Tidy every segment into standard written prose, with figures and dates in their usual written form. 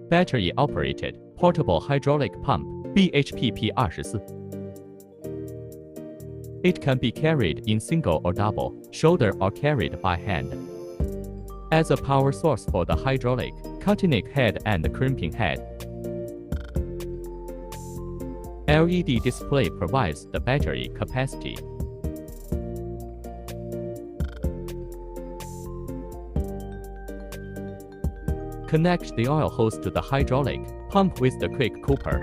Battery-operated portable hydraulic pump BHP-P24. It can be carried in single or double, shoulder or carried by hand. As a power source for the hydraulic, cutting head and crimping head. LED display provides the battery capacity. Connect the oil hose to the hydraulic pump with the quick cooper.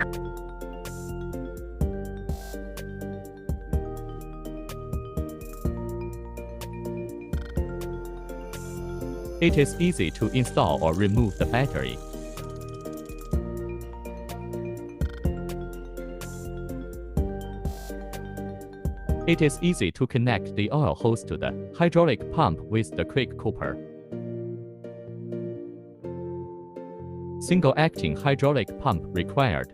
It is easy to install or remove the battery. It is easy to connect the oil hose to the hydraulic pump with the quick cooper. Single-acting hydraulic pump required.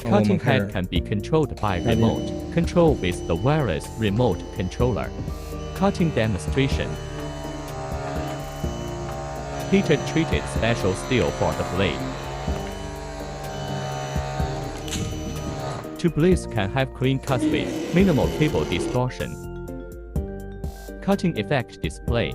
Cutting head can be controlled by remote control with the wireless remote controller. Cutting demonstration. Heated treated special steel for the blade. Two blades can have clean cuts with minimal cable distortion. Cutting effect display.